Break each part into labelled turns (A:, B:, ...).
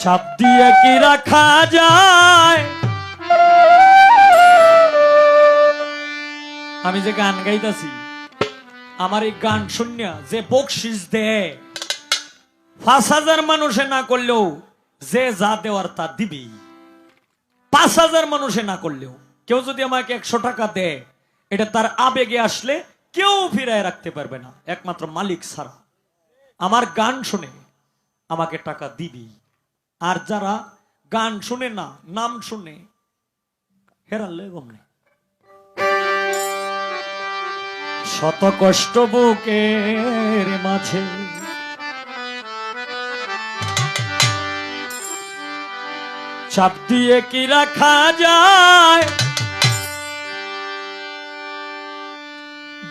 A: চাপ দিয়ে কি রাখা যায়? আমি যে গান গাইতাছি, আমার এই গান শুনিয়া যে বকশিস দেয় ৫,০০০ মানুষে না করলেও যে যা দেওয়ার তা দিবি। ৫,০০০ মানুষে না করলেও কেউ যদি আমাকে ১০০ টাকা দেয়, এটা তার আবেগে আসলে কেউ ফিরায় রাখতে পারবে না, একমাত্র মালিক ছাড়া। আমার গান শুনে আমাকে টাকা দিবি। আর যারা গান শুনে না, নাম শুনে হেরালে গমনে। শত কষ্ট বুকের মাঝে চাপ দিয়ে কি রাখা যায়?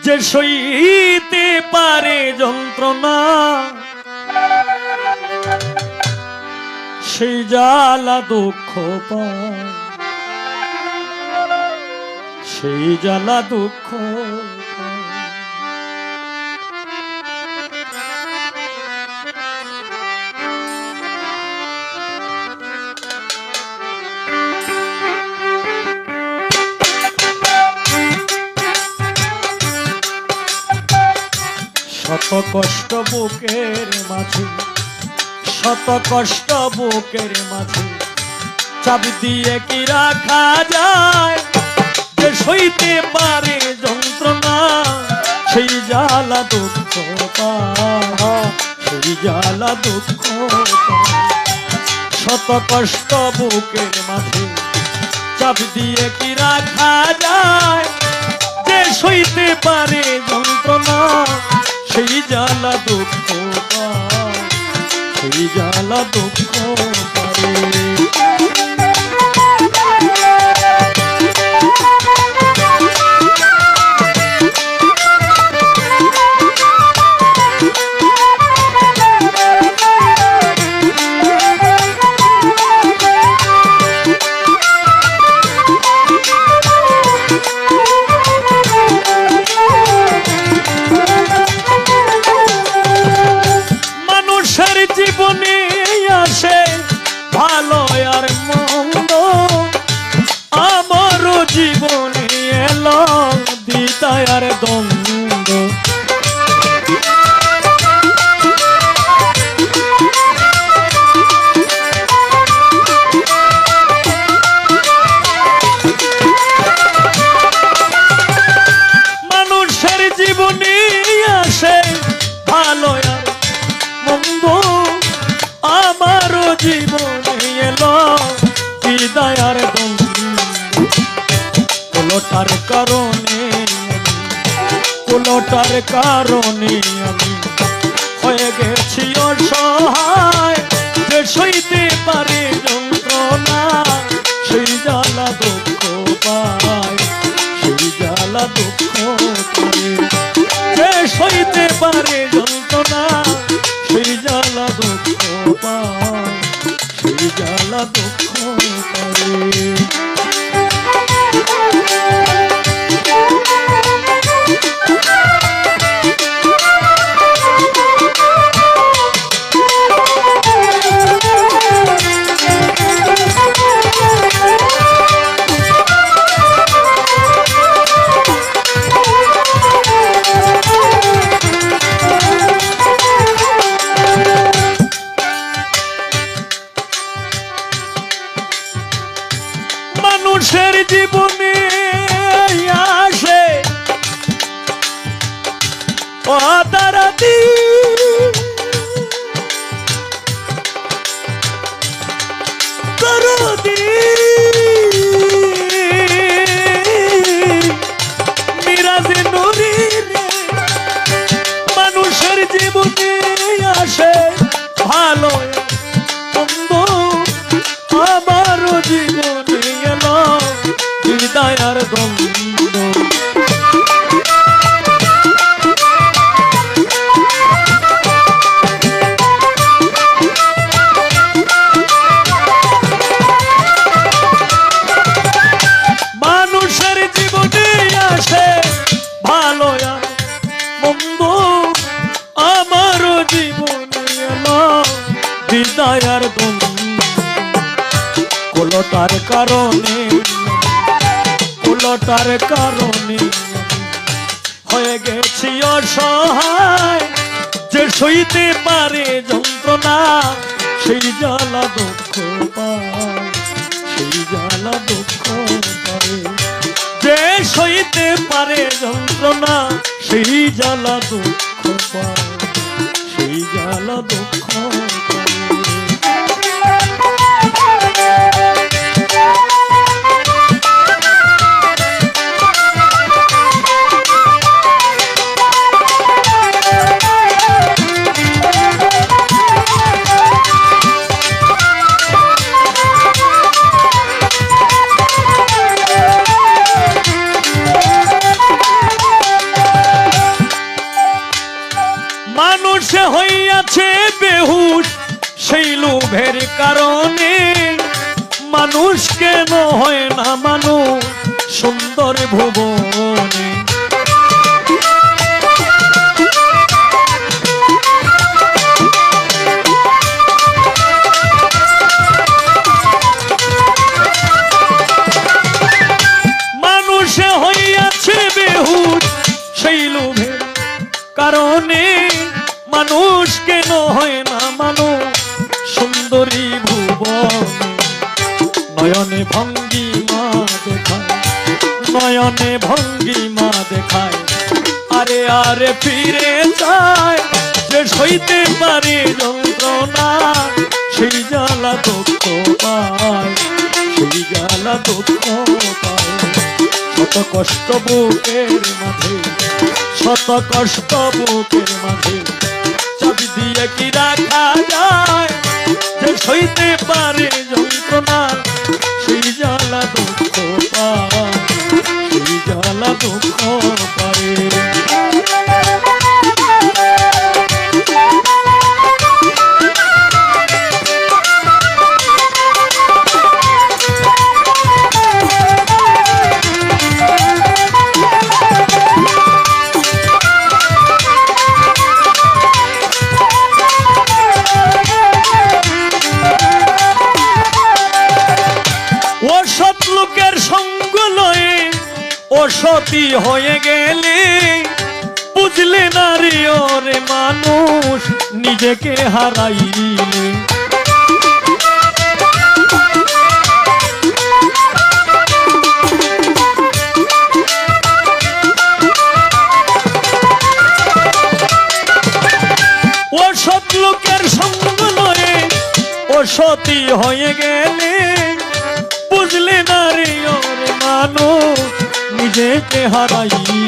A: যে সইতে পারে যন্ত্রণা, সেই জ্বালা দুঃখ পায়, সেই জ্বালা দুঃখ পায়। শত কষ্ট বুকের মাঝে, শত কষ্ট বুকের মাঝে চাপ দিয়ে কি রাখা যায়? যে সইতে পারে যন্ত্রণা, সেই জ্বালা দুঃখ পায়, সেই জ্বালা দুঃখ পায়। শত কষ্ট বুকের মাঝে চাপ দিয়ে কি রাখা যায়? যে সইতে পারে যন্ত্রণা, সেই জ্বালা দুঃখ পায়, সেই জ্বালা দুঃখ পারে। জীবনে আসে ভালো আর মন্দ, আমারও জীবনে এলো দ্বিধা আর দ্বন্দ্ব। মানুষের জীবনে আসে ভালো আর মন্দ, আমারও জীবনে এলো বিদায় আর কোলোটার কারণে, কোলোটার কারণে আমি হয়ে গেছি অসহায়। যে সইতে পারে যন্ত্রণা, সেই জ্বালা দুঃখ পায়, সেই জ্বালা দুঃখ পায়। যে সইতে পারে যন্ত্রণা, সেই জ্বালা দুঃখ পায়, সেই জ্বালা দুঃখ পায়। মানুষের জীবনে আসে অদারাতি, দরদি মিরাজে নুরি রে। মানুষের জীবনে আসে ভালো মন্দ, আমারও জীবনে এলো হৃদয় আর দ্বন্দ্ব। মানুষের জীবনে আসে ভালো আর মন্দ, আমারও জীবনে এলো হৃদয় আর দ্বন্দ্ব। উলটার কারণে, উলটার কারণে হয়ে গেছি অসহায়। যে সইতে পারে যন্ত্রণা সেই জ্বালা দুঃখ পায়, সেই জ্বালা দুঃখ পায়। যে সইতে পারে যন্ত্রণা সেই জ্বালা দুঃখ পায়, সেই জ্বালা দুঃখ পায়। মানুষে হইয়াছে বেহুশ সেই লোভের কারণে। মানুষ কেন হয় না মানুষ সুন্দর ভুবনে। মানুষে হইয়াছে বেহুশ সেই লোভের কারণে। মানুষ কেন হয় না মানুষ সুন্দরী ভুবনে। নয়নে ভঙ্গিমা দেখায়, নয়নে ভঙ্গিমা দেখায়, আরে আরে ফিরে যায়। যে সইতে পারে যন্ত্রণা সেই জ্বালা দুঃখ পায়, সেই জ্বালা দুঃখ পায়। শত কষ্ট বুকের মাঝে, শত কষ্ট বুকের মাঝে চাবি দিয়ে কি রাখা যায়। যে সইতে পারে যন্ত্রণা সেই জ্বালা দুঃখ পায়, সেই জ্বালা দুঃখ পায়। অসৎ লোকের সঙ্গ লয়ে অসতী হয়ে গেলে বুঝলে নারী ওরে মানুষ নিজেকে হারাইলে। অসৎ লোকের সঙ্গ লয়ে অসতী হয়ে গেলে বুঝলে নারী ওরে মানুষ নিজেকে হারাইলে।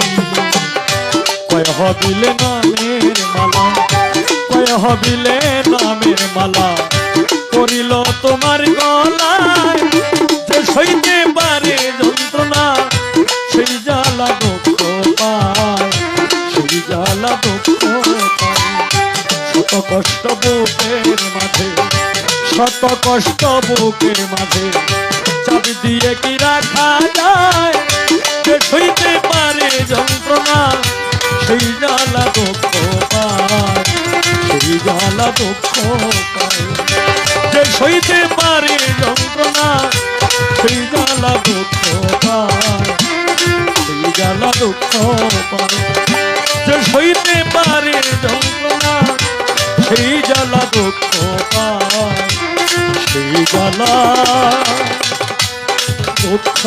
A: কয় হবিলে নামের মালা, কয় হবিলে নামের মালা করিল তোমার গলায়। যে সইতে পারে যন্ত্রণা সেই জ্বালা দুঃখ পায়, সেই জ্বালা দুঃখ পায়। শত কষ্ট বুকের মাঝে, শত কষ্ট বুকের মাঝে চাবি দিয়ে কি রাখা যায়। যে সইতে পারে যন্ত্রণা সেই জ্বালা দুঃখ পায়, সেই জ্বালা দুঃখ পায়। যে সইতে পারে যন্ত্রণা সেই জ্বালা দুঃখ পায়, সেই জ্বালা দুঃখ পায়। যে সইতে পারে যন্ত্রণা সেই জ্বালা দুঃখ পায়, সেই জ্বালা দুঃখ